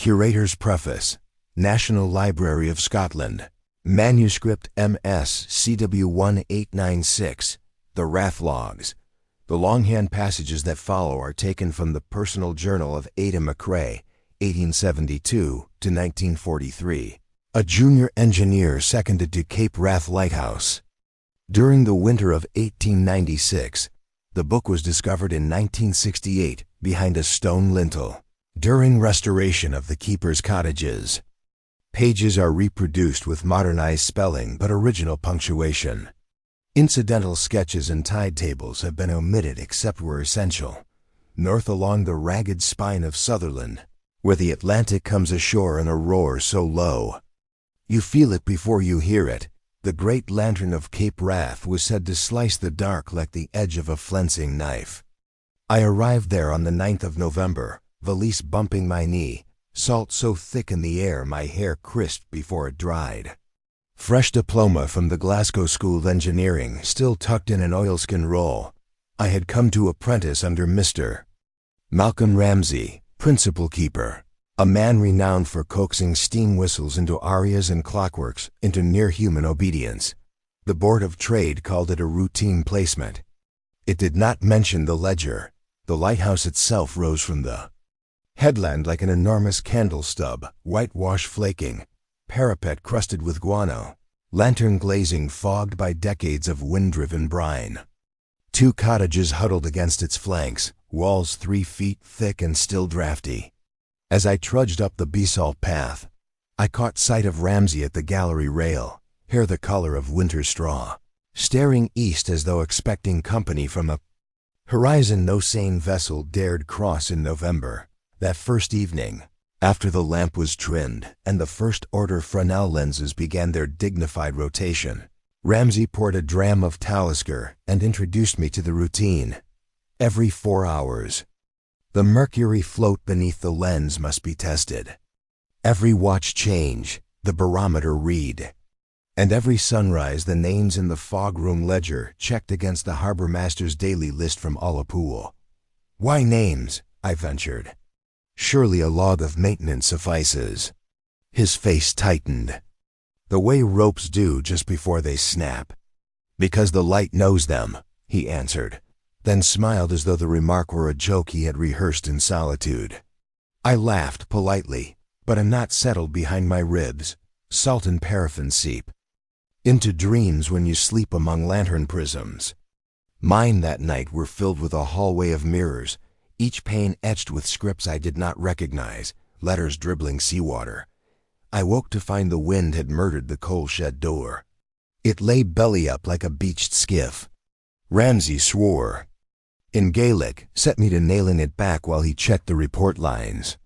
Curator's Preface, National Library of Scotland. Manuscript MS CW1896, The Wrath Logs. The longhand passages that follow are taken from the personal journal of Ada McRae, 1872 to 1943, a junior engineer seconded to Cape Wrath Lighthouse. During the winter of 1896, the book was discovered in 1968 behind a stone lintel. During restoration of the keeper's cottages, pages are reproduced with modernized spelling but original punctuation. Incidental sketches and tide tables have been omitted except where essential. North along the ragged spine of Sutherland, where the Atlantic comes ashore in a roar so low you feel it before you hear it, the great lantern of Cape Wrath was said to slice the dark like the edge of a flensing knife. I arrived there on the 9th of November, valise bumping my knee, salt so thick in the air my hair crisped before it dried. Fresh diploma from the Glasgow School of Engineering still tucked in an oilskin roll. I had come to apprentice under Mr. Malcolm Ramsay, principal keeper, a man renowned for coaxing steam whistles into arias and clockworks into near-human obedience. The Board of Trade called it a routine placement. It did not mention the ledger. The lighthouse itself rose from the headland like an enormous candle stub, whitewash flaking, parapet crusted with guano, lantern glazing fogged by decades of wind-driven brine. 2 cottages huddled against its flanks, walls 3 feet thick and still drafty. As I trudged up the basalt path, I caught sight of Ramsay at the gallery rail, hair the color of winter straw, staring east as though expecting company from a horizon no sane vessel dared cross in November. That first evening, after the lamp was trimmed and the first-order Fresnel lenses began their dignified rotation, Ramsay poured a dram of Talisker and introduced me to the routine. Every 4 hours, the Mercury float beneath the lens must be tested. Every watch change, the barometer read. And every sunrise, the names in the fog room ledger checked against the harbor master's daily list from Ullapool. Why names? I ventured. Surely a log of maintenance suffices. His face tightened, the way ropes do just before they snap. Because the light knows them, he answered, then smiled as though the remark were a joke he had rehearsed in solitude. I laughed politely, but a knot settled behind my ribs. Salt and paraffin seep into dreams when you sleep among lantern prisms. Mine that night were filled with a hallway of mirrors, each pane etched with scripts I did not recognize, letters dribbling seawater. I woke to find the wind had murdered the coal shed door. It lay belly up like a beached skiff. Ramsay swore in Gaelic, set me to nailing it back while he checked the report lines.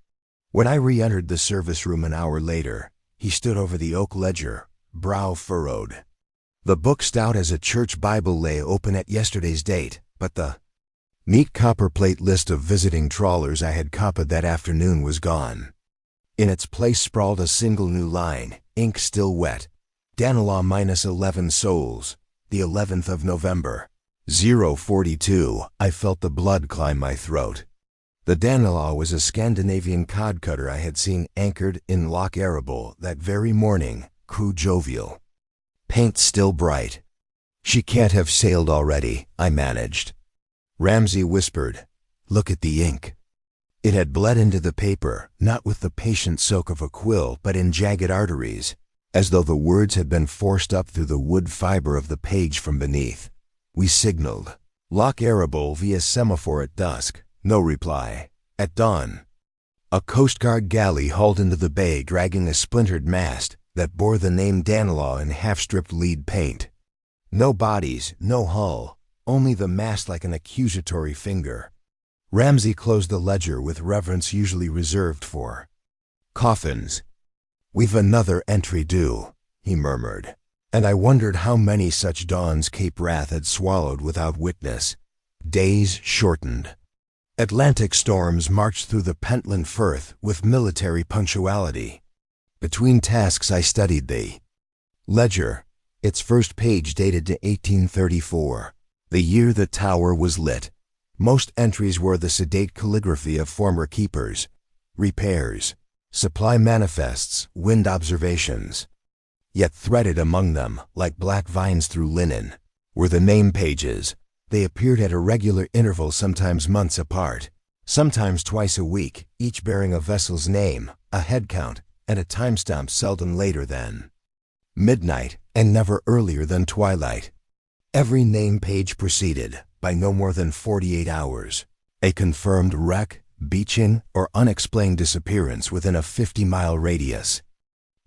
When I re-entered the service room an hour later, he stood over the oak ledger, brow furrowed. The book stout as a church Bible lay open at yesterday's date, but the neat copperplate list of visiting trawlers I had copied that afternoon was gone. In its place sprawled a single new line, ink still wet. Danelaw -11 souls, the 11th of November. 042. I felt the blood climb my throat. The Danelaw was a Scandinavian cod cutter I had seen anchored in Loch Arable that very morning, crew jovial. Paint still bright. She can't have sailed already, I managed. Ramsay whispered, "Look at the ink." It had bled into the paper, not with the patient soak of a quill, but in jagged arteries, as though the words had been forced up through the wood fiber of the page from beneath. We signaled. Loch Arable via semaphore at dusk. No reply. At dawn, a Coast Guard galley hauled into the bay dragging a splintered mast that bore the name Danelaw in half-stripped lead paint. No bodies, no hull, only the mast like an accusatory finger. Ramsay closed the ledger with reverence usually reserved for coffins. "We've another entry due," he murmured, and I wondered how many such dawns Cape Wrath had swallowed without witness. Days shortened. Atlantic storms marched through the Pentland Firth with military punctuality. Between tasks I studied the ledger, its first page dated to 1834, the year the tower was lit. Most entries were the sedate calligraphy of former keepers. Repairs, supply manifests, wind observations. Yet threaded among them, like black vines through linen, were the name pages. They appeared at irregular intervals, sometimes months apart, sometimes twice a week, each bearing a vessel's name, a head count, and a timestamp seldom later than midnight and never earlier than twilight. Every name page preceded, by no more than 48 hours, a confirmed wreck, beaching, or unexplained disappearance within a 50-mile radius.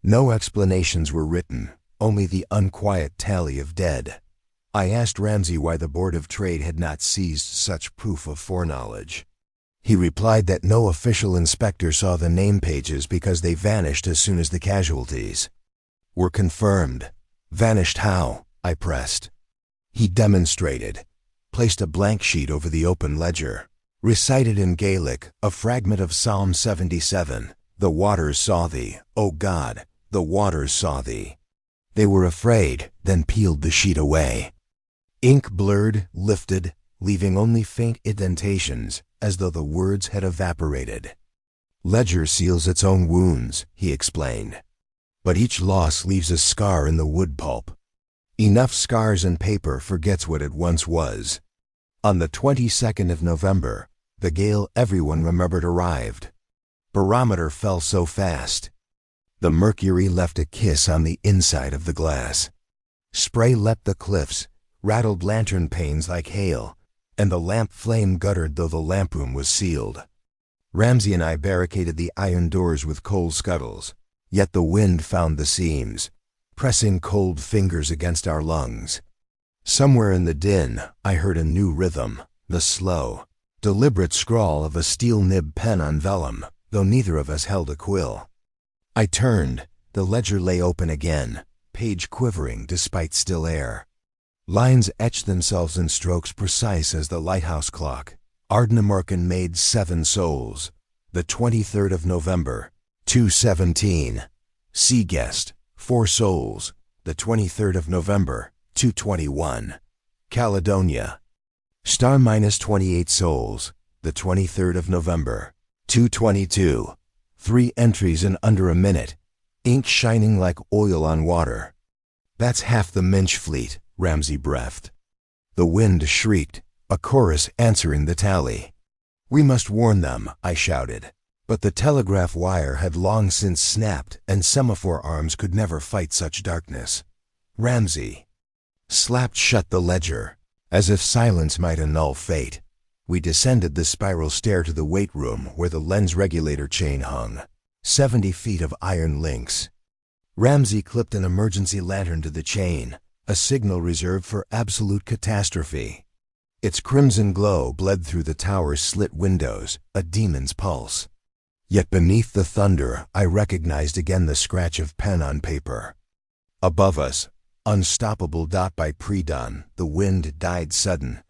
No explanations were written, only the unquiet tally of dead. I asked Ramsay why the Board of Trade had not seized such proof of foreknowledge. He replied that no official inspector saw the name pages because they vanished as soon as the casualties were confirmed. Vanished how? I pressed. He demonstrated, placed a blank sheet over the open ledger, recited in Gaelic a fragment of Psalm 77, "The waters saw thee, O God, the waters saw thee." They were afraid, then peeled the sheet away. Ink blurred, lifted, leaving only faint indentations, as though the words had evaporated. Ledger seals its own wounds, he explained. But each loss leaves a scar in the wood pulp. Enough scars and paper forgets what it once was. On the 22nd of November, the gale everyone remembered arrived. Barometer fell so fast. The Mercury left a kiss on the inside of the glass. Spray leapt the cliffs, rattled lantern panes like hail, and the lamp flame guttered though the lamproom was sealed. Ramsay and I barricaded the iron doors with coal scuttles, yet the wind found the seams, pressing cold fingers against our lungs. Somewhere in the din, I heard a new rhythm, the slow, deliberate scrawl of a steel-nibbed pen on vellum, though neither of us held a quill. I turned. The ledger lay open again, page quivering despite still air. Lines etched themselves in strokes precise as the lighthouse clock. Ardnamurchan made 7 souls. The 23rd of November, 2:17. Seaguest, 4 souls. The 23rd of November, 2:21. Caledonia. Star -28 souls. The 23rd of November, 2:22. 3 entries in under a minute. Ink shining like oil on water. That's half the Minch fleet, Ramsay breathed. The wind shrieked, a chorus answering the tally. We must warn them, I shouted. But the telegraph wire had long since snapped, and semaphore arms could never fight such darkness. Ramsay slapped shut the ledger, as if silence might annul fate. We descended the spiral stair to the weight room where the lens regulator chain hung, 70 feet of iron links. Ramsay clipped an emergency lantern to the chain, a signal reserved for absolute catastrophe. Its crimson glow bled through the tower's slit windows, a demon's pulse. Yet beneath the thunder, I recognized again the scratch of pen on paper. Above us, unstoppable dot by pre-dawn, the wind died sudden,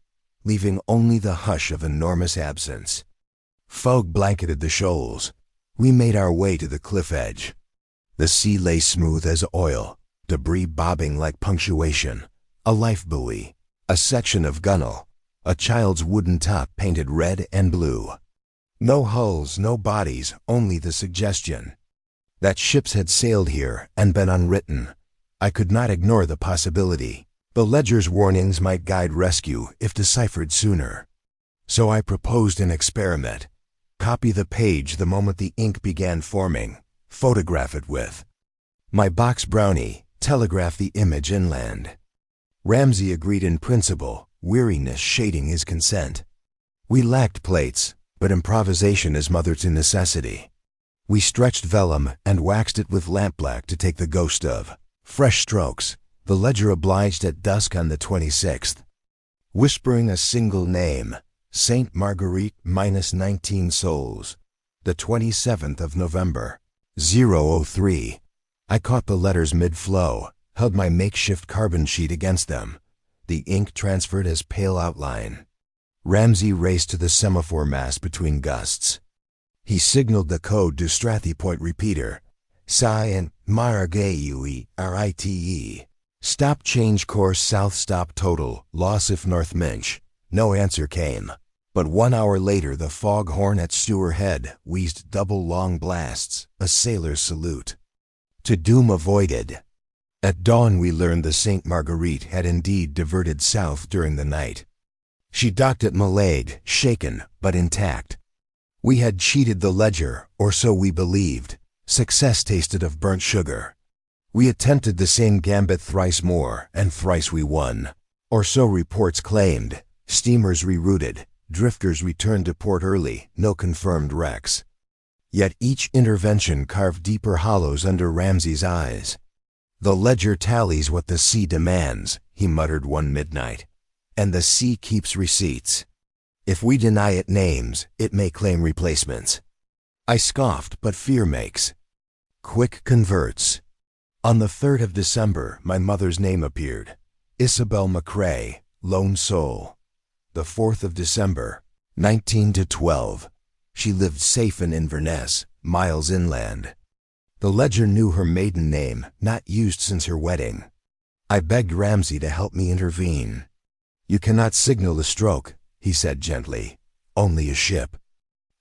leaving only the hush of enormous absence. Fog blanketed the shoals. We made our way to the cliff edge. The sea lay smooth as oil, debris bobbing like punctuation, a life buoy, a section of gunwale, a child's wooden top painted red and blue. No hulls, no bodies, only the suggestion that ships had sailed here and been unwritten. I could not ignore the possibility. The ledger's warnings might guide rescue if deciphered sooner. So I proposed an experiment. Copy the page the moment the ink began forming. Photograph it with my box brownie. Telegraph the image inland. Ramsay agreed in principle, weariness shading his consent. We lacked plates, but improvisation is mother to necessity. We stretched vellum and waxed it with lampblack to take the ghost of fresh strokes. The ledger obliged at dusk on the 26th. Whispering a single name, Saint Marguerite -19 souls. The 27th of November, 003. I caught the letters mid-flow, held my makeshift carbon sheet against them. The ink transferred as pale outline. Ramsay raced to the semaphore mast between gusts. He signaled the code to Strathy Point repeater. Psi and Maragayui RITE. Stop change course south stop total, loss if North Minch. No answer came. But 1 hour later, the foghorn at Stour Head wheezed double long blasts, a sailor's salute. To doom avoided. At dawn we learned the St. Marguerite had indeed diverted south during the night. She docked at Malade, shaken but intact. We had cheated the ledger, or so we believed. Success tasted of burnt sugar. We attempted the same gambit thrice more, and thrice we won. Or so reports claimed. Steamers rerouted, drifters returned to port early, no confirmed wrecks. Yet each intervention carved deeper hollows under Ramsay's eyes. "The ledger tallies what the sea demands," he muttered one midnight. "And the sea keeps receipts. If we deny it names, it may claim replacements." I scoffed, but fear makes. Quick converts. On the 3rd of December, my mother's name appeared. Isabel McCrae, lone soul. The 4th of December, 19 to 12. She lived safe in Inverness, miles inland. The ledger knew her maiden name, not used since her wedding. I begged Ramsay to help me intervene. "You cannot signal a stroke," he said gently. "Only a ship."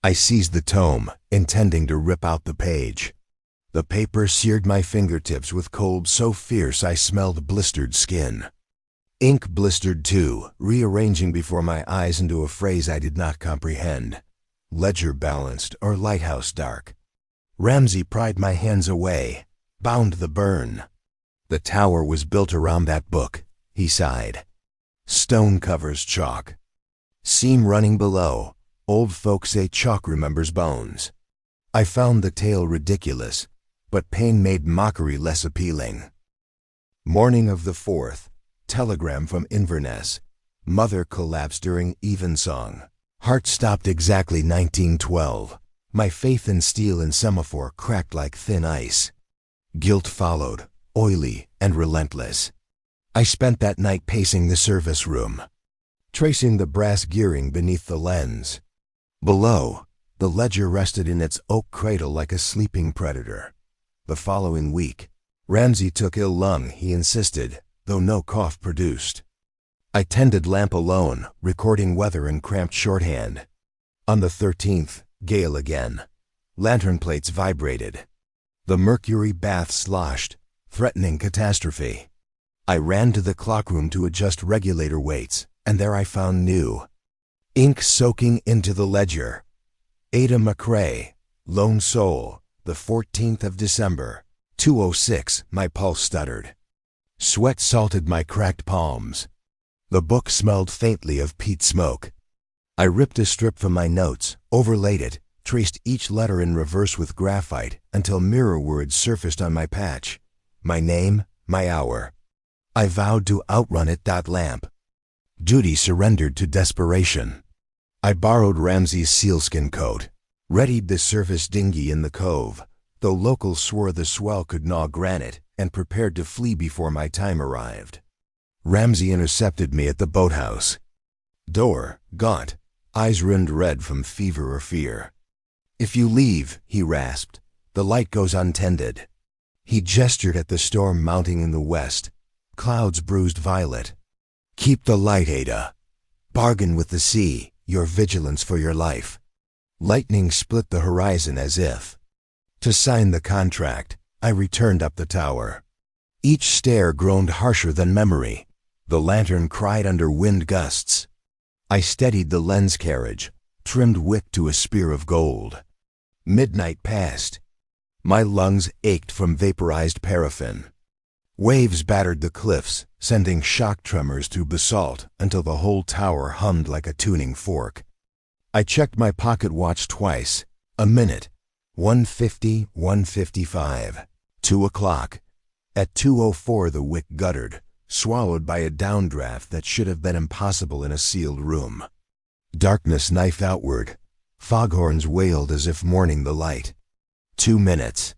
I seized the tome, intending to rip out the page. The paper seared my fingertips with cold so fierce I smelled blistered skin. Ink blistered too, rearranging before my eyes into a phrase I did not comprehend. Ledger balanced or lighthouse dark. Ramsay pried my hands away, bound the burn. "The tower was built around that book," he sighed. "Stone covers chalk. Seam running below. Old folks say chalk remembers bones." I found the tale ridiculous, but pain made mockery less appealing. Morning of the 4th. Telegram from Inverness. Mother collapsed during evensong. Heart stopped exactly 1912. My faith in steel and semaphore cracked like thin ice. Guilt followed, oily and relentless. I spent that night pacing the service room, tracing the brass gearing beneath the lens. Below, the ledger rested in its oak cradle like a sleeping predator. The following week, Ramsay took ill lung, he insisted, though no cough produced. I tended lamp alone, recording weather in cramped shorthand. On the 13th, gale again. Lantern plates vibrated. The Mercury bath sloshed, threatening catastrophe. I ran to the clockroom to adjust regulator weights, and there I found new ink soaking into the ledger. Ada McCrae, lone soul, the 14th of December, 2:06. My pulse stuttered. Sweat salted my cracked palms. The book smelled faintly of peat smoke. I ripped a strip from my notes, overlaid it, traced each letter in reverse with graphite until mirror words surfaced on my patch. My name, my hour. I vowed to outrun it. Lamp. Duty surrendered to desperation. I borrowed Ramsay's sealskin coat, readied the surface dinghy in the cove, though locals swore the swell could gnaw granite, and prepared to flee before my time arrived. Ramsay intercepted me at the boathouse. Door, gaunt, eyes rimmed red from fever or fear. "If you leave," he rasped, "the light goes untended." He gestured at the storm mounting in the west, clouds bruised violet. "Keep the light, Ada. Bargain with the sea, your vigilance for your life." Lightning split the horizon as if. To sign the contract, I returned up the tower. Each stair groaned harsher than memory. The lantern cried under wind gusts. I steadied the lens carriage, trimmed wick to a spear of gold. Midnight passed. My lungs ached from vaporized paraffin. Waves battered the cliffs, sending shock tremors through basalt until the whole tower hummed like a tuning fork. I checked my pocket watch twice. A minute. 1:50, 1:55. 2 o'clock. At 2:04 the wick guttered, swallowed by a downdraft that should have been impossible in a sealed room. Darkness knifed outward. Foghorns wailed as if mourning the light. 2 minutes.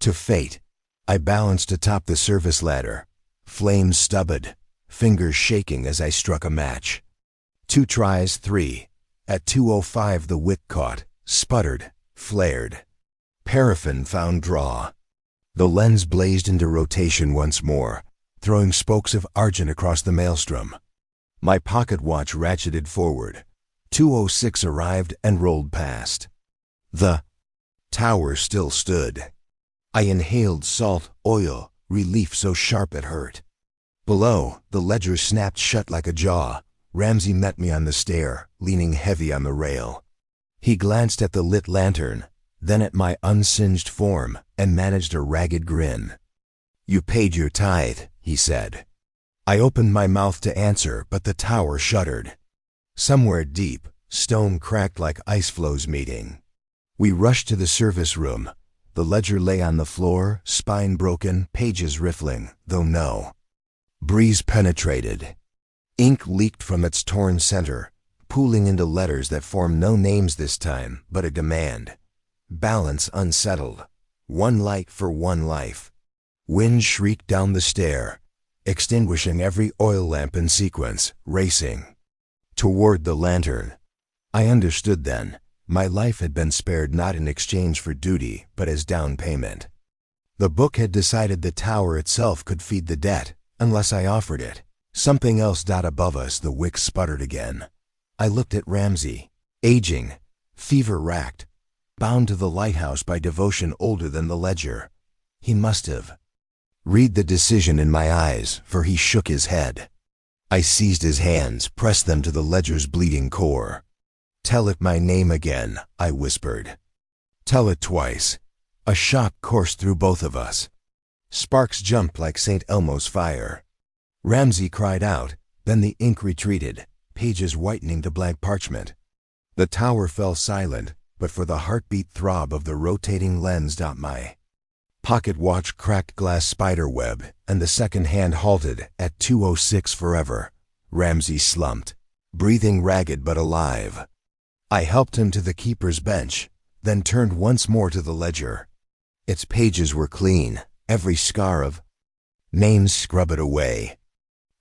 To fate. I balanced atop the service ladder, flames stubbled, fingers shaking as I struck a match. 2 tries, 3. At 2:05 the wick caught, sputtered, flared. Paraffin found draw. The lens blazed into rotation once more, throwing spokes of argent across the maelstrom. My pocket watch ratcheted forward. 2:06 arrived and rolled past. The tower still stood. I inhaled salt, oil, relief so sharp it hurt. Below, the ledger snapped shut like a jaw. Ramsay met me on the stair, leaning heavy on the rail. He glanced at the lit lantern, then at my unsinged form, and managed a ragged grin. "You paid your tithe," he said. I opened my mouth to answer, but the tower shuddered. Somewhere deep, stone cracked like ice floes meeting. We rushed to the service room. The ledger lay on the floor, spine broken, pages riffling, though no breeze penetrated. Ink leaked from its torn center, pooling into letters that formed no names this time, but a demand. Balance unsettled. One light for one life. Wind shrieked down the stair, extinguishing every oil lamp in sequence, racing toward the lantern. I understood then. My life had been spared not in exchange for duty, but as down payment. The book had decided the tower itself could feed the debt, unless I offered it. Something else died above us. The wick sputtered again. I looked at Ramsay, aging, fever-racked, bound to the lighthouse by devotion older than the ledger. He must have read the decision in my eyes, for he shook his head. I seized his hands, pressed them to the ledger's bleeding core. "Tell it my name again," I whispered. "Tell it twice." A shock coursed through both of us. Sparks jumped like St. Elmo's fire. Ramsay cried out, then the ink retreated, pages whitening to blank parchment. The tower fell silent, but for the heartbeat throb of the rotating lens. My pocket watch cracked glass spiderweb, and the second hand halted at 2:06 forever. Ramsay slumped, breathing ragged but alive. I helped him to the keeper's bench, then turned once more to the ledger. Its pages were clean, every scar of names scrubbed away.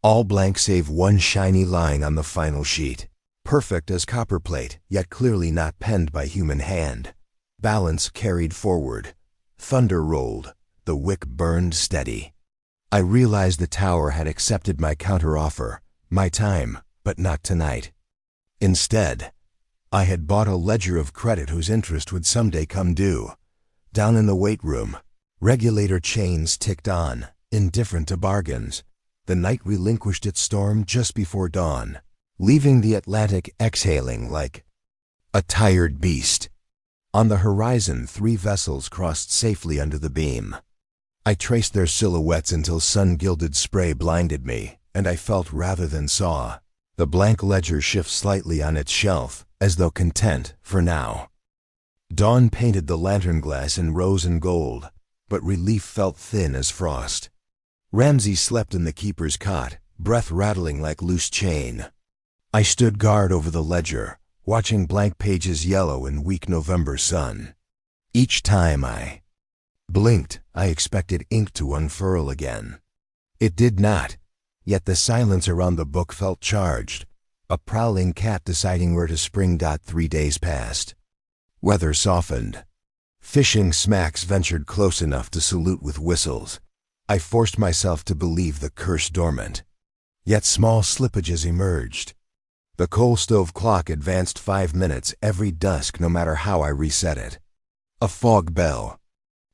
All blank save one shiny line on the final sheet. Perfect as copperplate, yet clearly not penned by human hand. Balance carried forward. Thunder rolled. The wick burned steady. I realized the tower had accepted my counteroffer, my time, but not tonight. Instead, I had bought a ledger of credit whose interest would someday come due. Down in the weight room, regulator chains ticked on, indifferent to bargains. The night relinquished its storm just before dawn, leaving the Atlantic exhaling like a tired beast. On the horizon, 3 vessels crossed safely under the beam. I traced their silhouettes until sun-gilded spray blinded me, and I felt rather than saw the blank ledger shift slightly on its shelf, as though content for now. Dawn painted the lantern glass in rose and gold, but relief felt thin as frost. Ramsay slept in the keeper's cot, breath rattling like loose chain. I stood guard over the ledger, watching blank pages yellow in weak November sun. Each time I blinked, I expected ink to unfurl again. It did not, yet the silence around the book felt charged, a prowling cat deciding where to spring. 3 days passed. Weather softened. Fishing smacks ventured close enough to salute with whistles. I forced myself to believe the curse dormant. Yet small slippages emerged. The coal stove clock advanced 5 minutes every dusk, no matter how I reset it. A fog bell,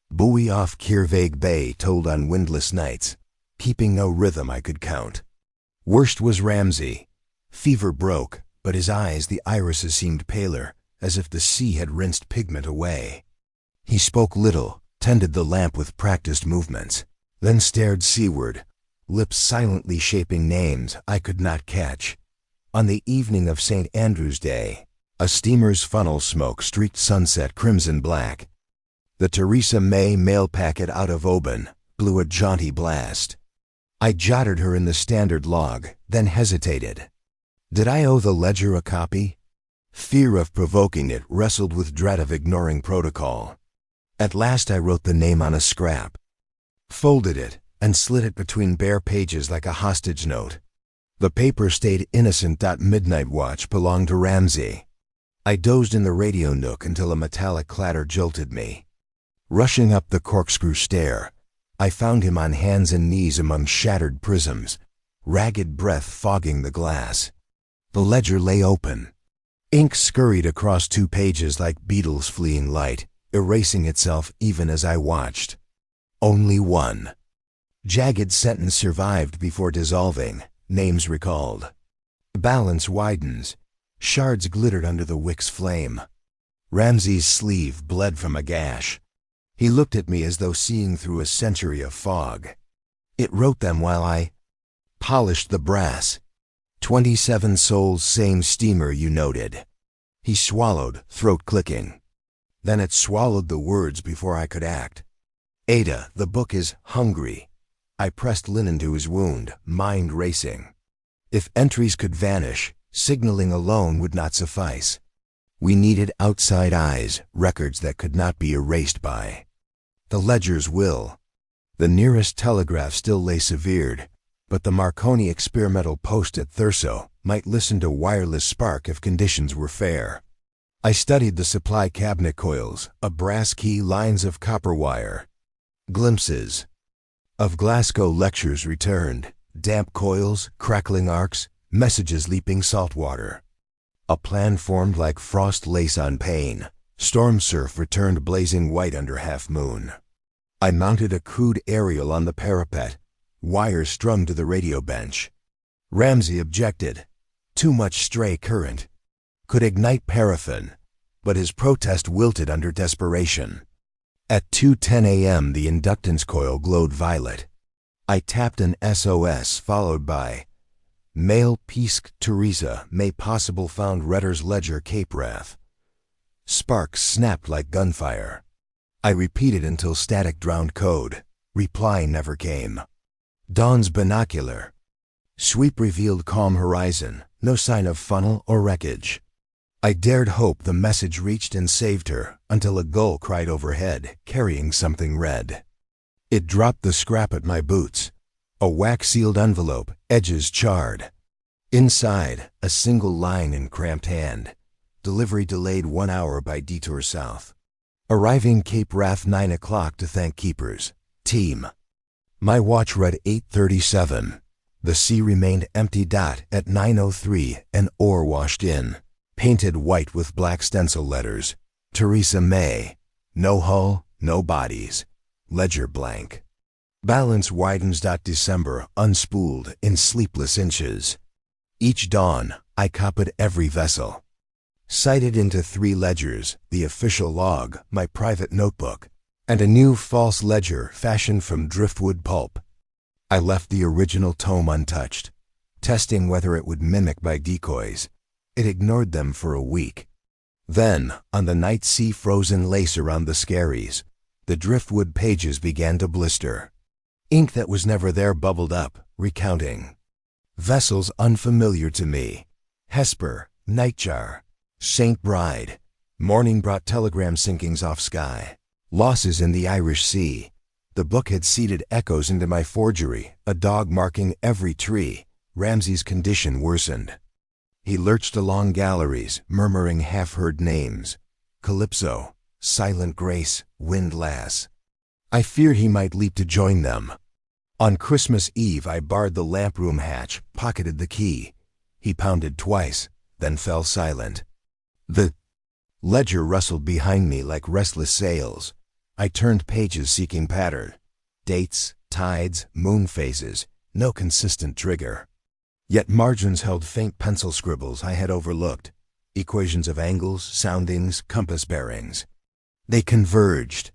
buoy off Kirvaig Bay, tolled on windless nights, keeping no rhythm I could count. Worst was Ramsay. Fever broke, but his eyes, the irises, seemed paler, as if the sea had rinsed pigment away. He spoke little, tended the lamp with practiced movements, then stared seaward, lips silently shaping names I could not catch. On the evening of St. Andrew's Day, a steamer's funnel smoke streaked sunset crimson-black. The Theresa May mail packet out of Oban blew a jaunty blast. I jotted her in the standard log, then hesitated. Did I owe the ledger a copy? Fear of provoking it wrestled with dread of ignoring protocol. At last I wrote the name on a scrap, folded it, and slid it between bare pages like a hostage note. The paper stayed innocent. Midnight watch belonged to Ramsay. I dozed in the radio nook until a metallic clatter jolted me. Rushing up the corkscrew stair, I found him on hands and knees among shattered prisms, ragged breath fogging the glass. The ledger lay open. Ink scurried across 2 pages like beetles fleeing light, erasing itself even as I watched. Only one jagged sentence survived before dissolving, names recalled. Balance widens. Shards glittered under the wick's flame. Ramsay's sleeve bled from a gash. He looked at me as though seeing through a century of fog. It wrote them while I polished the brass. 27 souls, same steamer, you noted. He swallowed, throat clicking. Then it swallowed the words before I could act. Ada, the book is hungry. I pressed linen to his wound, mind racing. If entries could vanish, signaling alone would not suffice. We needed outside eyes, records that could not be erased by the ledger's will. The nearest telegraph still lay severed, but the Marconi experimental post at Thurso might listen to wireless spark if conditions were fair. I studied the supply cabinet coils, a brass key, lines of copper wire. Glimpses of Glasgow lectures returned, damp coils, crackling arcs, messages leaping saltwater. A plan formed like frost lace on pane. Storm surf returned blazing white under half-moon. I mounted a crude aerial on the parapet, wires strung to the radio bench. Ramsay objected. Too much stray current. Could ignite paraffin, but his protest wilted under desperation. At 2:10 a.m. the inductance coil glowed violet. I tapped an SOS followed by Mail Pisk Teresa May Possible found Retter's Ledger Cape Wrath. Sparks snapped like gunfire. I repeated until static drowned code. Reply never came. Dawn's binocular. Sweep revealed calm horizon, no sign of funnel or wreckage. I dared hope the message reached and saved her until a gull cried overhead, carrying something red. It dropped the scrap at my boots. A wax-sealed envelope, edges charred. Inside, a single line in cramped hand. Delivery delayed 1 hour by detour south. Arriving Cape Wrath 9 o'clock to thank keepers. Team. My watch read 8:37. The sea remained empty. At 9:03, an oar washed in, painted white with black stencil letters. Theresa May. No hull, no bodies. Ledger blank. Balance widens. December, unspooled in sleepless inches. Each dawn, I copied every vessel. Cited into 3 ledgers, the official log, my private notebook, and a new false ledger fashioned from driftwood pulp. I left the original tome untouched, testing whether it would mimic my decoys. It ignored them for a week. Then, on the night sea frozen lace around the scaries, the driftwood pages began to blister. Ink that was never there bubbled up, recounting. Vessels unfamiliar to me. Hesper, Nightjar, Saint Bride. Morning brought telegram sinkings off Skye. Losses in the Irish Sea. The book had seeded echoes into my forgery, a dog marking every tree. Ramsay's condition worsened. He lurched along galleries, murmuring half-heard names. Calypso, Silent Grace, Windlass. I feared he might leap to join them. On Christmas Eve I barred the lamp-room hatch, pocketed the key. He pounded twice, then fell silent. The ledger rustled behind me like restless sails. I turned pages seeking pattern. Dates, tides, moon phases, no consistent trigger. Yet margins held faint pencil scribbles I had overlooked. Equations of angles, soundings, compass bearings. They converged.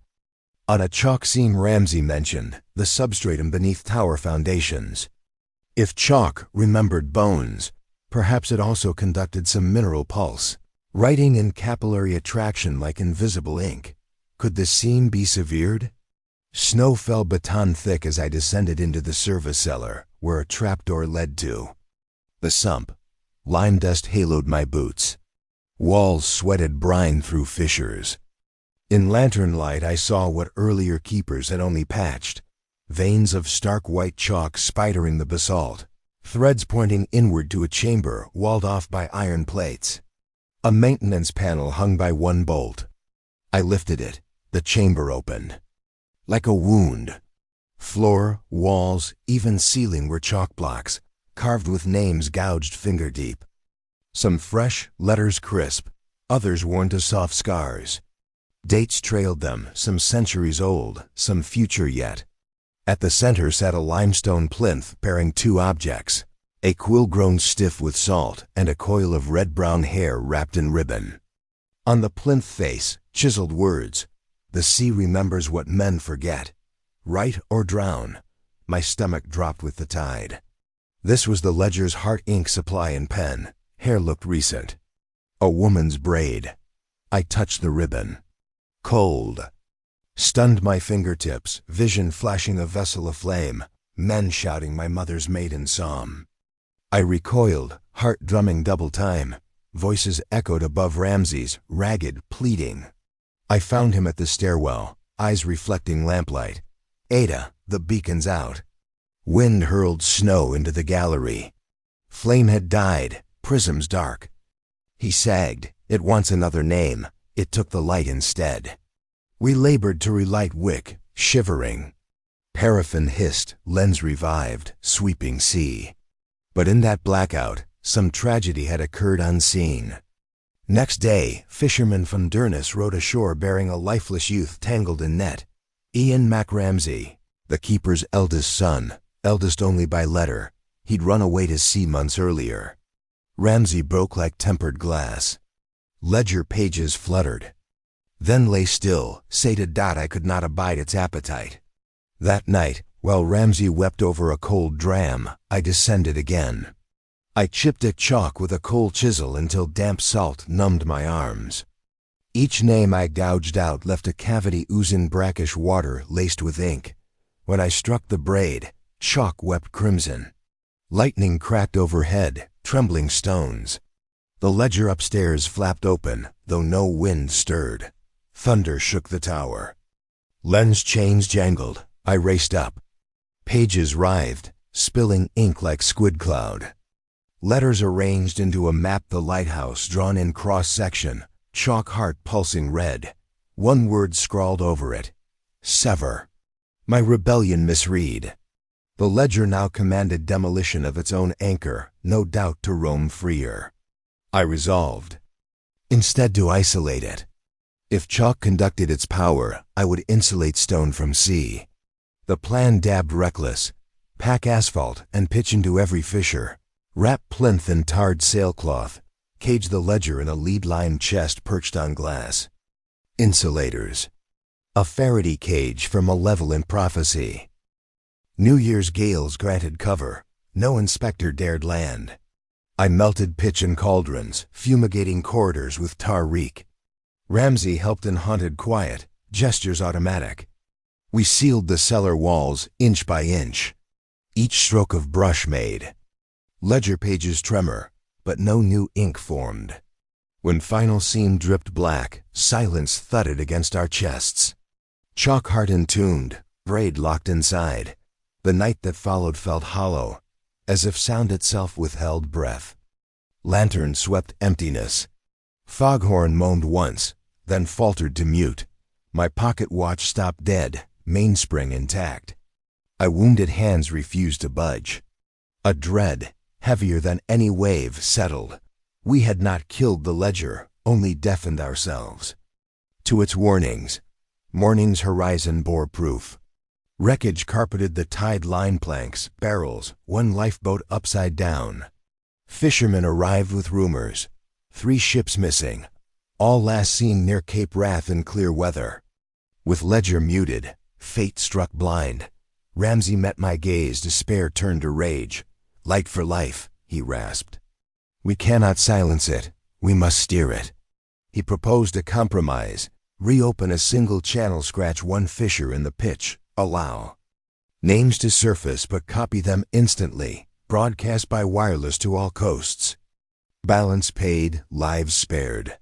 On a chalk seam Ramsay mentioned, the substratum beneath tower foundations. If chalk remembered bones, perhaps it also conducted some mineral pulse. Writing in capillary attraction like invisible ink. Could the seam be severed? Snow fell baton thick as I descended into the service cellar, where a trapdoor led to. The sump. Lime dust haloed my boots. Walls sweated brine through fissures. In lantern light I saw what earlier keepers had only patched. Veins of stark white chalk spidering the basalt. Threads pointing inward to a chamber walled off by iron plates. A maintenance panel hung by one bolt. I lifted it. The chamber opened. Like a wound. Floor, walls, even ceiling were chalk blocks, carved with names gouged finger deep. Some fresh, letters crisp, others worn to soft scars. Dates trailed them, some centuries old, some future yet. At the center sat a limestone plinth bearing two objects, a quill grown stiff with salt and a coil of red-brown hair wrapped in ribbon. On the plinth face, chiseled words, "The sea remembers what men forget. Write or drown." My stomach dropped with the tide. This was the ledger's heart ink supply and pen. Hair looked recent. A woman's braid. I touched the ribbon. Cold. Stunned my fingertips, vision flashing a vessel aflame, men shouting my mother's maiden psalm. I recoiled, heart drumming double time. Voices echoed above Ramsay's, ragged, pleading. I found him at the stairwell, eyes reflecting lamplight. "Ada, the beacon's out." Wind hurled snow into the gallery. Flame had died, prisms dark. He sagged. "It wants another name." It took the light instead. We labored to relight wick, shivering. Paraffin hissed, lens revived, sweeping sea. But in that blackout, some tragedy had occurred unseen. Next day, fisherman from Durness rowed ashore bearing a lifeless youth tangled in net. Ian Ramsay, the keeper's eldest son, eldest only by letter. He'd run away to sea months earlier. Ramsay broke like tempered glass. Ledger pages fluttered. Then lay still, sated. I could not abide its appetite. That night, while Ramsay wept over a cold dram, I descended again. I chipped at chalk with a cold chisel until damp salt numbed my arms. Each name I gouged out left a cavity oozing brackish water laced with ink. When I struck the braid, chalk wept crimson. Lightning cracked overhead, trembling stones. The ledger upstairs flapped open, though no wind stirred. Thunder shook the tower. Lens chains jangled. I raced up. Pages writhed, spilling ink like squid cloud. Letters arranged into a map, the lighthouse drawn in cross-section, chalk heart pulsing red. One word scrawled over it: sever. My rebellion misread. The ledger now commanded demolition of its own anchor, no doubt to roam freer. I resolved, instead, to isolate it. If chalk conducted its power, I would insulate stone from sea. The plan dabbed reckless. Pack asphalt and pitch into every fissure. Wrap plinth in tarred sailcloth. Cage the ledger in a lead-lined chest perched on glass. Insulators. A Faraday cage for malevolent prophecy. New Year's gales granted cover. No inspector dared land. I melted pitch in cauldrons, fumigating corridors with tar reek. Ramsay helped in haunted quiet, gestures automatic. We sealed the cellar walls inch by inch. Each stroke of brush made. Ledger pages tremor, but no new ink formed. When final seam dripped black, silence thudded against our chests. Chalk heart entombed, braid locked inside. The night that followed felt hollow, as if sound itself withheld breath. Lantern swept emptiness. Foghorn moaned once, then faltered to mute. My pocket watch stopped dead, mainspring intact. My wounded hands refused to budge. A dread, heavier than any wave, settled. We had not killed the ledger, only deafened ourselves. To its warnings, morning's horizon bore proof. Wreckage carpeted the tide line planks, barrels, one lifeboat upside down. Fishermen arrived with rumors. 3 ships missing, all last seen near Cape Wrath in clear weather. With ledger muted, fate struck blind. Ramsay met my gaze, despair turned to rage. "Light for life," he rasped. "We cannot silence it, we must steer it." He proposed a compromise. Reopen a single channel, scratch one fissure in the pitch, allow names to surface but copy them instantly, broadcast by wireless to all coasts. Balance paid, lives spared.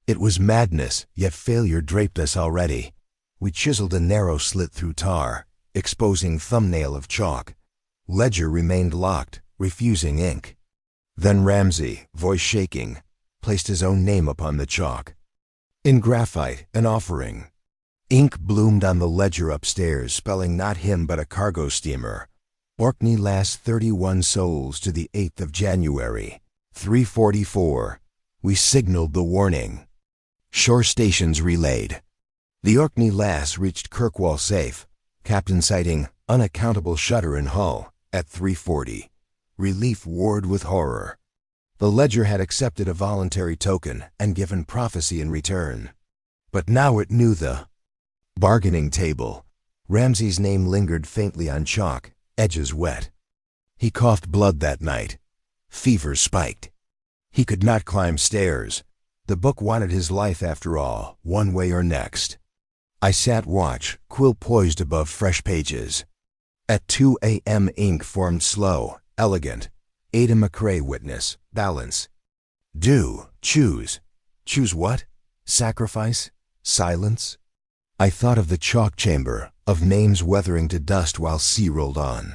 It was madness, yet failure draped us already. We chiseled a narrow slit through tar, exposing thumbnail of chalk. Ledger remained locked, refusing ink. Then Ramsay, voice shaking, placed his own name upon the chalk. In graphite, an offering. Ink bloomed on the ledger upstairs, spelling not him but a cargo steamer. Orkney last 31 souls to the 8th of January. 3:44. We signaled the warning. Shore stations relayed. The Orkney Lass reached Kirkwall safe. Captain citing unaccountable shudder in hull at 3:40. Relief warred with horror. The ledger had accepted a voluntary token and given prophecy in return. But now it knew the bargaining table. Ramsay's name lingered faintly on chalk, edges wet. He coughed blood that night. Fever spiked. He could not climb stairs. The book wanted his life after all, one way or next. I sat watch, quill poised above fresh pages. At 2 a.m. ink formed slow, elegant. Ada McRae witness, balance. Do, choose. Choose what? Sacrifice? Silence? I thought of the chalk chamber, of names weathering to dust while sea rolled on.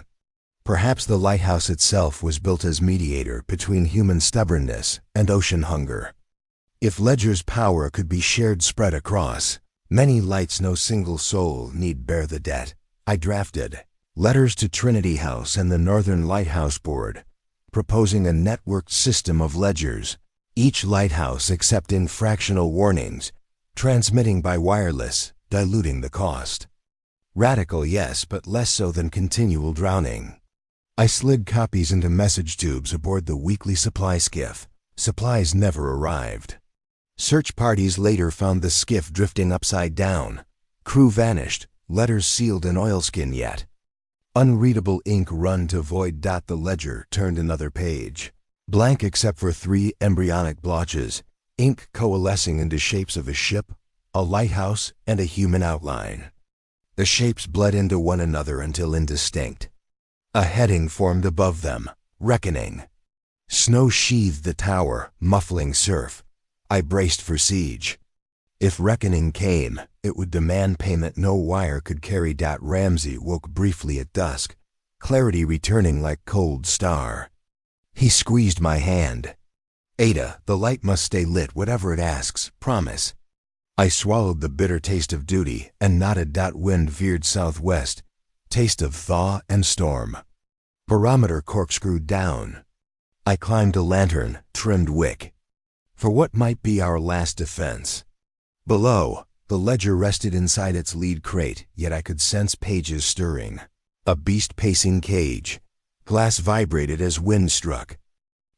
Perhaps the lighthouse itself was built as mediator between human stubbornness and ocean hunger. If ledger's power could be shared spread across, many lights no single soul need bear the debt. I drafted letters to Trinity House and the Northern Lighthouse Board, proposing a networked system of ledgers, each lighthouse accepting fractional warnings, transmitting by wireless, diluting the cost. Radical, yes, but less so than continual drowning. I slid copies into message tubes aboard the weekly supply skiff. Supplies never arrived. Search parties later found the skiff drifting upside down. Crew vanished, letters sealed in oilskin yet. Unreadable ink run to void. The ledger turned another page. Blank except for 3 embryonic blotches, ink coalescing into shapes of a ship, a lighthouse, and a human outline. The shapes bled into one another until indistinct. A heading formed above them, reckoning. Snow sheathed the tower, muffling surf. I braced for siege. If reckoning came, it would demand payment no wire could carry. Ramsay woke briefly at dusk, clarity returning like cold star. He squeezed my hand. Ada, the light must stay lit whatever it asks, promise. I swallowed the bitter taste of duty and nodded. Wind veered southwest, taste of thaw and storm. Barometer corkscrewed down. I climbed a lantern, trimmed wick. For what might be our last defense. Below, the ledger rested inside its lead crate, yet I could sense pages stirring. A beast pacing cage. Glass vibrated as wind struck.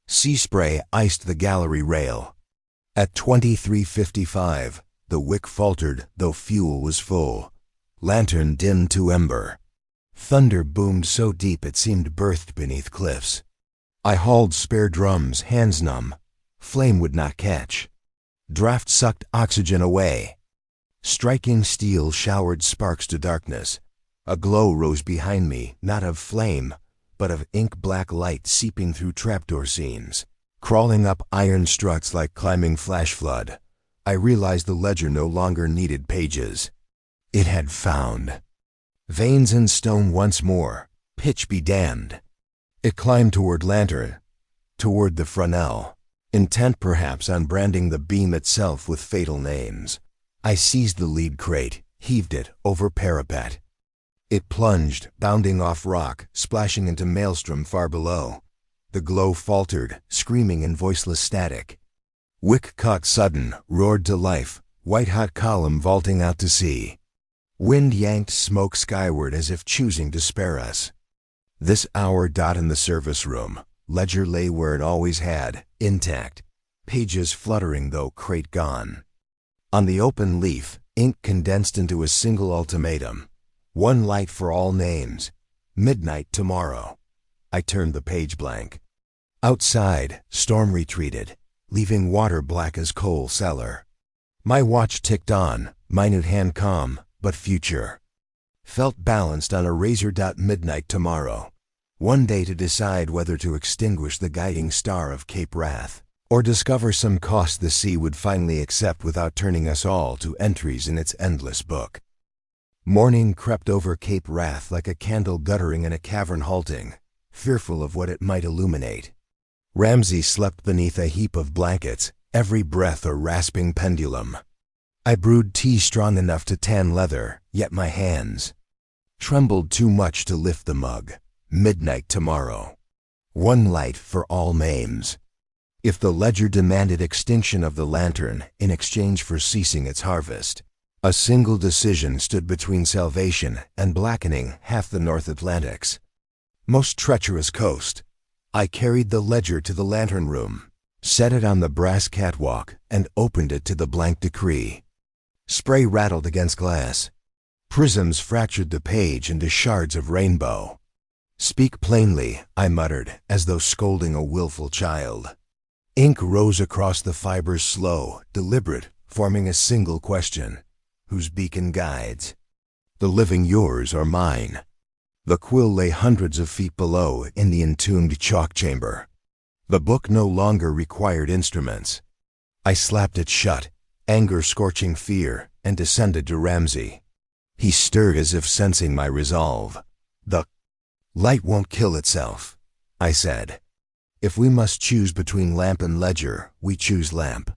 Sea spray iced the gallery rail. At 23:55, the wick faltered, though fuel was full. Lantern dimmed to ember. Thunder boomed so deep it seemed birthed beneath cliffs. I hauled spare drums, hands numb. Flame would not catch. Draft sucked oxygen away. Striking steel showered sparks to darkness. A glow rose behind me, not of flame, but of ink-black light seeping through trapdoor seams, crawling up iron struts like climbing flash flood. I realized the ledger no longer needed pages. It had found. Veins in stone once more, pitch be damned. It climbed toward lantern, toward the frontal, intent perhaps on branding the beam itself with fatal names. I seized the lead crate, heaved it over parapet. It plunged, bounding off rock, splashing into maelstrom far below. The glow faltered, screaming in voiceless static. Wick caught sudden, roared to life, white-hot column vaulting out to sea. Wind yanked smoke skyward as if choosing to spare us. This hour. In the service room, ledger lay where it always had, intact, pages fluttering though crate gone. On the open leaf, ink condensed into a single ultimatum. One light for all names. Midnight tomorrow. I turned the page blank. Outside, storm retreated, leaving water black as coal cellar. My watch ticked on, minute hand calm, but future. Felt balanced on a razor. Midnight tomorrow. One day to decide whether to extinguish the guiding star of Cape Wrath, or discover some cost the sea would finally accept without turning us all to entries in its endless book. Morning crept over Cape Wrath like a candle guttering in a cavern halting, fearful of what it might illuminate. Ramsay slept beneath a heap of blankets, every breath a rasping pendulum. I brewed tea strong enough to tan leather, yet my hands trembled too much to lift the mug. Midnight tomorrow. One light for all names. If the ledger demanded extinction of the lantern in exchange for ceasing its harvest, a single decision stood between salvation and blackening half the North Atlantic's most treacherous coast. I carried the ledger to the lantern room, set it on the brass catwalk, and opened it to the blank decree. Spray rattled against glass. Prisms fractured the page into shards of rainbow. "Speak plainly," I muttered, as though scolding a willful child. Ink rose across the fibers, slow, deliberate, forming a single question. Whose beacon guides? The living yours or mine? The quill lay hundreds of feet below in the entombed chalk chamber. The book no longer required instruments. I slapped it shut, anger scorching fear, and descended to Ramsay. He stirred as if sensing my resolve. "The light won't kill itself," I said. "If we must choose between lamp and ledger, we choose lamp."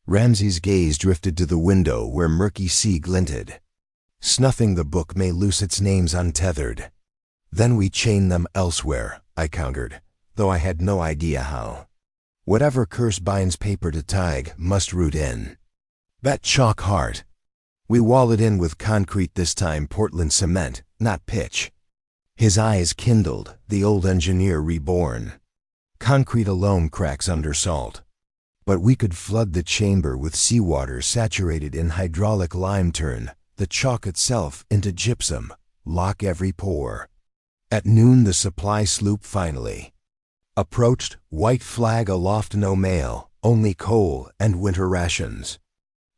Ramsay's gaze drifted to the window where murky sea glinted. "Snuffing the book may loose its names untethered. Then we chain them elsewhere," I countered, though I had no idea how. "Whatever curse binds paper to tig must root in that chalk heart. We wall it in with concrete, this time Portland cement, not pitch." His eyes kindled, the old engineer reborn. "Concrete alone cracks under salt. But we could flood the chamber with seawater saturated in hydraulic lime, turn the chalk itself into gypsum, lock every pore." At noon the supply sloop finally approached, white flag aloft, no mail, only coal and winter rations.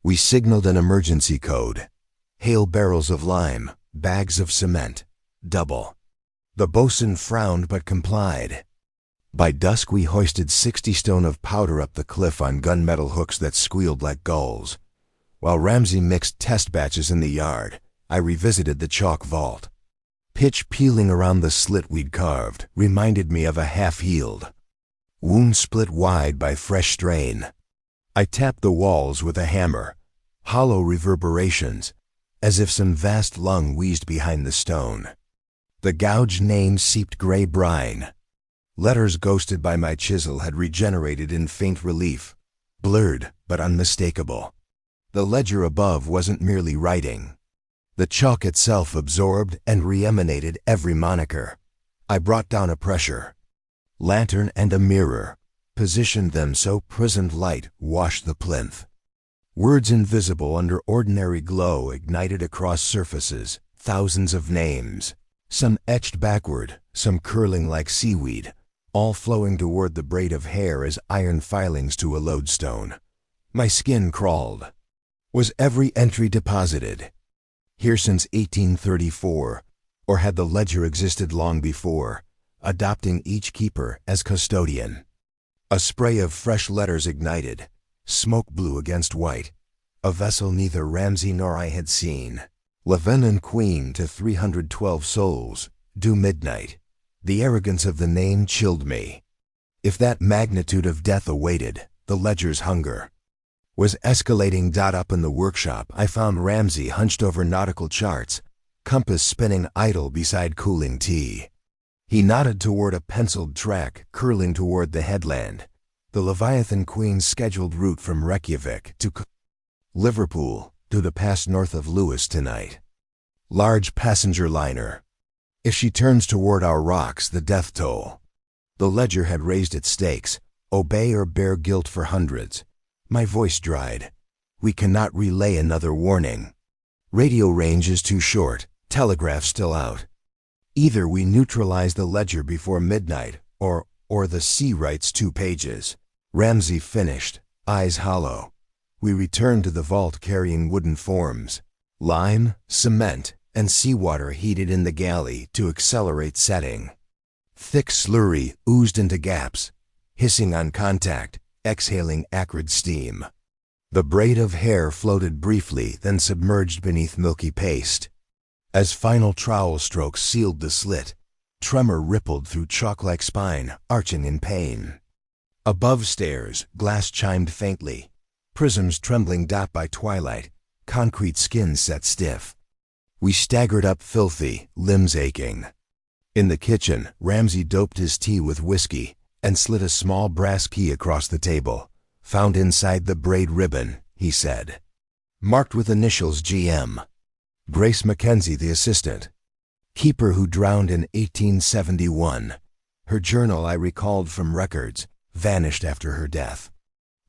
We signaled an emergency code. Hail barrels of lime, bags of cement, double. The bosun frowned but complied. By dusk we hoisted 60 stone of powder up the cliff on gunmetal hooks that squealed like gulls. While Ramsay mixed test batches in the yard, I revisited the chalk vault. Pitch peeling around the slit we'd carved reminded me of a half-healed wound split wide by fresh strain. I tapped the walls with a hammer, hollow reverberations, as if some vast lung wheezed behind the stone. The gouged names seeped gray brine. Letters ghosted by my chisel had regenerated in faint relief, blurred but unmistakable. The ledger above wasn't merely writing. The chalk itself absorbed and re-emanated every moniker. I brought down a pressure lantern and a mirror, positioned them so prismed light washed the plinth. Words invisible under ordinary glow ignited across surfaces, thousands of names, some etched backward, some curling like seaweed, all flowing toward the braid of hair as iron filings to a lodestone. My skin crawled. Was every entry deposited here since 1834, or had the ledger existed long before, adopting each keeper as custodian? A spray of fresh letters ignited, smoke blue against white, a vessel neither Ramsay nor I had seen. Leven and Queen to 312 souls, due midnight. The arrogance of the name chilled me. If that magnitude of death awaited, the ledger's hunger was escalating. Up in the workshop, I found Ramsay hunched over nautical charts, compass spinning idle beside cooling tea. He nodded toward a penciled track curling toward the headland, the Leviathan Queen's scheduled route from Reykjavik to Liverpool, to the pass north of Lewis tonight. Large passenger liner. If she turns toward our rocks, the death toll. The ledger had raised its stakes, obey or bear guilt for hundreds. My voice dried. We cannot relay another warning. Radio range is too short, telegraph still out. Either we neutralize the ledger before midnight, or the sea writes 2 pages. Ramsay finished, eyes hollow. We returned to the vault carrying wooden forms. Lime, cement, and seawater heated in the galley to accelerate setting. Thick slurry oozed into gaps, hissing on contact, exhaling acrid steam. The braid of hair floated briefly, then submerged beneath milky paste. As final trowel strokes sealed the slit, tremor rippled through chalk-like spine, arching in pain. Above stairs, glass chimed faintly, prisms trembling by twilight, concrete skin set stiff. We staggered up filthy, limbs aching. In the kitchen, Ramsay doped his tea with whiskey, and slid a small brass key across the table. "Found inside the braid ribbon," he said. "Marked with initials GM. Grace Mackenzie, the assistant. Keeper who drowned in 1871. Her journal I recalled from records, vanished after her death.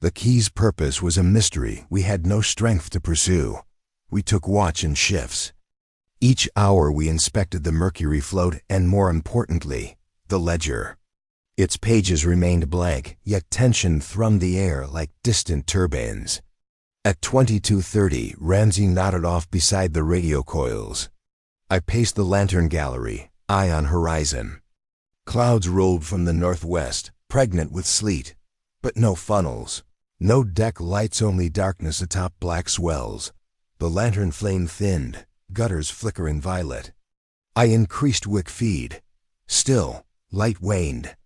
The key's purpose was a mystery we had no strength to pursue. We took watch in shifts. Each hour we inspected the Mercury float and, more importantly, the ledger. Its pages remained blank, yet tension thrummed the air like distant turbines. At 22:30, Ramsay nodded off beside the radio coils. I paced the lantern gallery, eye on horizon. Clouds rolled from the northwest, pregnant with sleet, but no funnels. No deck lights, only darkness atop black swells. The lantern flame thinned, gutters flickering violet. I increased wick feed. Still, light waned.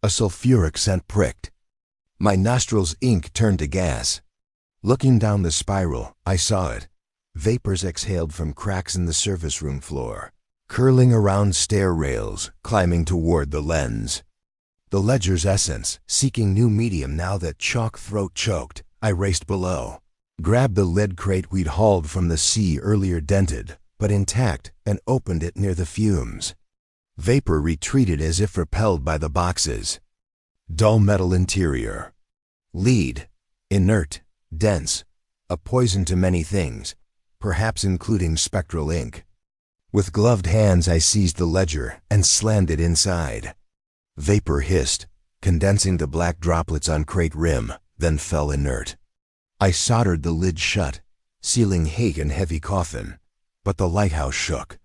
A sulfuric scent pricked. My nostrils' ink turned to gas. Looking down the spiral, I saw it. Vapors exhaled from cracks in the service room floor, curling around stair rails, climbing toward the lens. The ledger's essence, seeking new medium now that chalk throat choked. I raced below, grabbed the lead crate we'd hauled from the sea earlier, dented, but intact, and opened it near the fumes. Vapor retreated as if repelled by the boxes. Dull metal interior. Lead. Inert. Dense. A poison to many things, perhaps including spectral ink. With gloved hands I seized the ledger and slammed it inside. Vapor hissed, condensing to black droplets on crate rim, then fell inert. I soldered the lid shut, sealing hate and heavy coffin, but the lighthouse shook.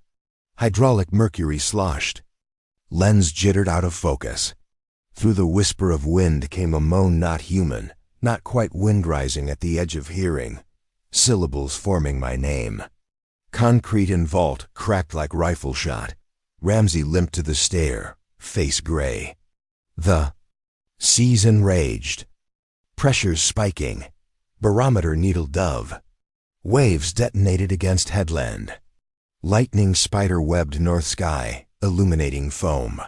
Hydraulic mercury sloshed. Lens jittered out of focus. Through the whisper of wind came a moan not human, not quite wind rising at the edge of hearing. Syllables forming my name. Concrete and vault cracked like rifle shot. Ramsay limped to the stair, face gray. The seas enraged. Pressures spiking. Barometer needle dove. Waves detonated against headland. Lightning spider-webbed north sky, illuminating foam.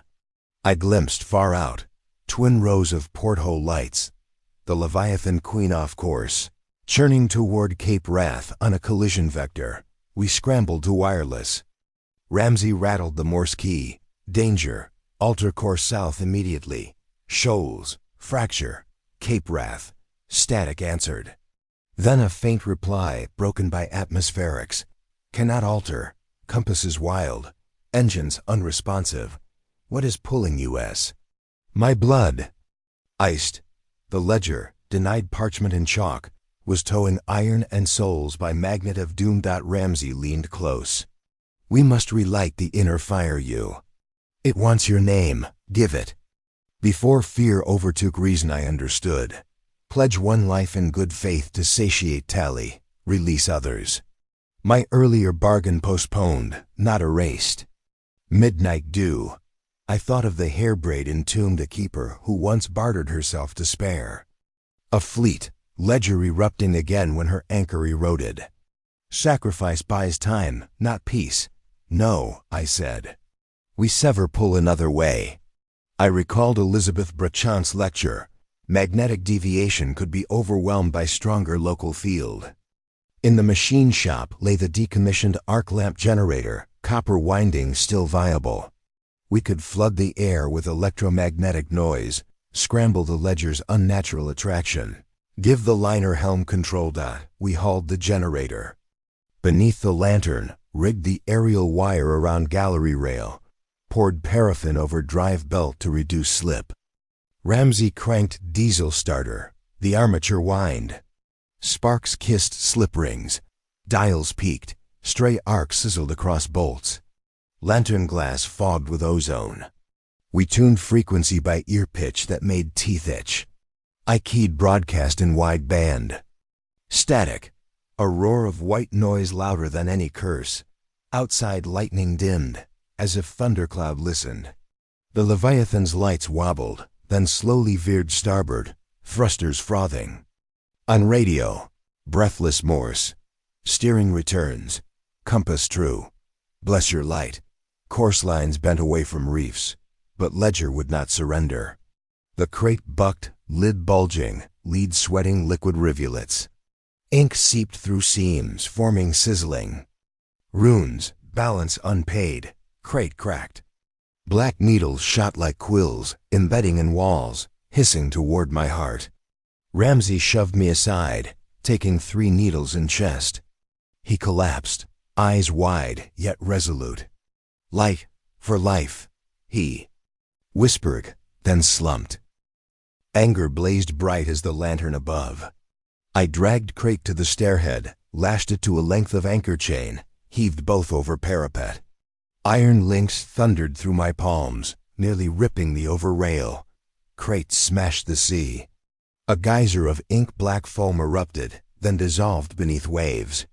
I glimpsed far out, twin rows of porthole lights. The Leviathan Queen off course, churning toward Cape Wrath on a collision vector. We scrambled to wireless. Ramsay rattled the Morse key. Danger. Alter course south immediately. Shoals. Fracture. Cape Wrath. Static answered. Then a faint reply, broken by atmospherics. Cannot alter. Compass is wild. Engines unresponsive. What is pulling US? My blood. Iced. The ledger, denied parchment and chalk, was towing iron and souls by magnet of doom. Ramsay leaned close. We must relight the inner fire, you. It wants your name. Give it. Before fear overtook reason, I understood. Pledge one life in good faith to satiate tally, release others. My earlier bargain postponed, not erased. Midnight dew. I thought of the hair braid entombed a keeper who once bartered herself to spare. A fleet, ledger erupting again when her anchor eroded. Sacrifice buys time, not peace. No, I said. We sever, pull another way. I recalled Elizabeth Brachant's lecture. Magnetic deviation could be overwhelmed by stronger local field. In the machine shop lay the decommissioned arc lamp generator, copper windings still viable. We could flood the air with electromagnetic noise, scramble the ledger's unnatural attraction. Give the liner helm control. We hauled the generator. Beneath the lantern, rigged the aerial wire around gallery rail, poured paraffin over drive belt to reduce slip. Ramsay cranked diesel starter. The armature whined. Sparks kissed slip rings. Dials peaked. Stray arcs sizzled across bolts. Lantern glass fogged with ozone. We tuned frequency by ear pitch that made teeth itch. I keyed broadcast in wide band. Static. A roar of white noise louder than any curse. Outside lightning dimmed, as if thundercloud listened. The Leviathan's lights wobbled, then slowly veered starboard, thrusters frothing. On radio, breathless Morse. Steering returns. Compass true. Bless your light. Course lines bent away from reefs, but ledger would not surrender. The crate bucked, lid bulging, lead sweating liquid rivulets. Ink seeped through seams, forming sizzling. Runes, balance unpaid, crate cracked. Black needles shot like quills, embedding in walls, hissing toward my heart. Ramsay shoved me aside, taking 3 needles in chest. He collapsed, eyes wide yet resolute. "Light, for life," he whispered, then slumped. Anger blazed bright as the lantern above. I dragged crate to the stairhead, lashed it to a length of anchor chain, heaved both over parapet. Iron links thundered through my palms, nearly ripping the over rail. Crate smashed the sea. A geyser of ink-black foam erupted, then dissolved beneath waves.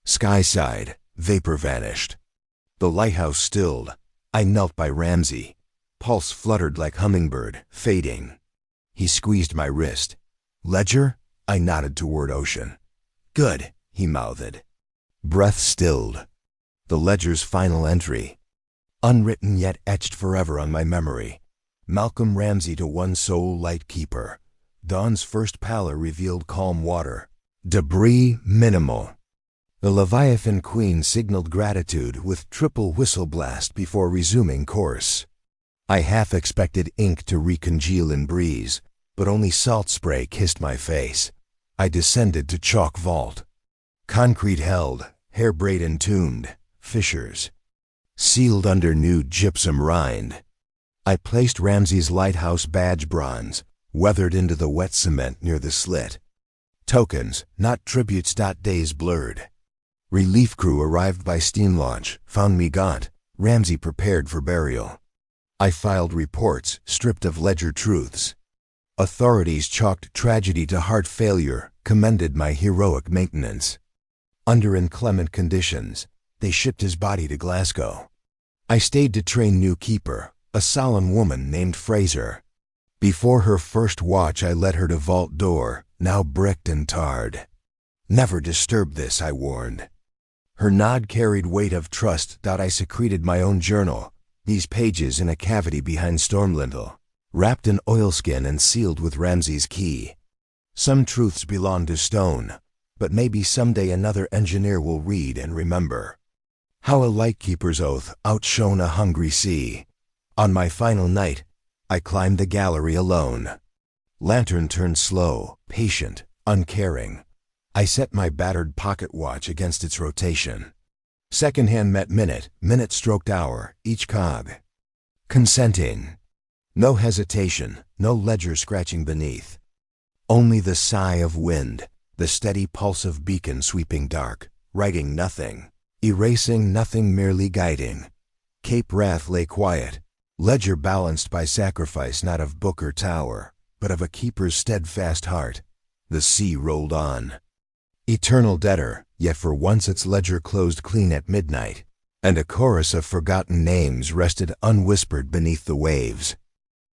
Sky side, vapor vanished. The lighthouse stilled. I knelt by Ramsay. Pulse fluttered like hummingbird, fading. He squeezed my wrist. "Ledger?" I nodded toward ocean. "Good," he mouthed. Breath stilled. The ledger's final entry. Unwritten yet etched forever on my memory. Malcolm Ramsay to one soul light keeper. Dawn's first pallor revealed calm water. Debris minimal. The Leviathan Queen signaled gratitude with triple whistle blast before resuming course. I half expected ink to recongeal in breeze, but only salt spray kissed my face. I descended to chalk vault. Concrete held, hair braid entombed, fissures. Sealed under new gypsum rind. I placed Ramsay's lighthouse badge bronze, weathered into the wet cement near the slit. Tokens, not tributes. Days blurred. Relief crew arrived by steam launch, found me gaunt, Ramsay prepared for burial. I filed reports, stripped of ledger truths. Authorities chalked tragedy to heart failure, commended my heroic maintenance. Under inclement conditions, they shipped his body to Glasgow. I stayed to train new keeper, a solemn woman named Fraser. Before her first watch I led her to vault door, now bricked and tarred. "Never disturb this," I warned. Her nod carried weight of trust. I secreted my own journal, these pages in a cavity behind storm lintel, wrapped in oilskin and sealed with Ramsay's key. Some truths belong to stone, but maybe someday another engineer will read and remember. How a lightkeeper's oath outshone a hungry sea. On my final night, I climbed the gallery alone. Lantern turned slow, patient, uncaring. I set my battered pocket watch against its rotation. Second hand met minute, minute stroked hour, each cog. Consenting. No hesitation, no ledger scratching beneath. Only the sigh of wind, the steady pulse of beacon sweeping dark, writing nothing, erasing nothing, merely guiding. Cape Wrath lay quiet, ledger balanced by sacrifice not of book or tower, but of a keeper's steadfast heart. The sea rolled on. Eternal debtor, yet for once its ledger closed clean at midnight, and a chorus of forgotten names rested unwhispered beneath the waves.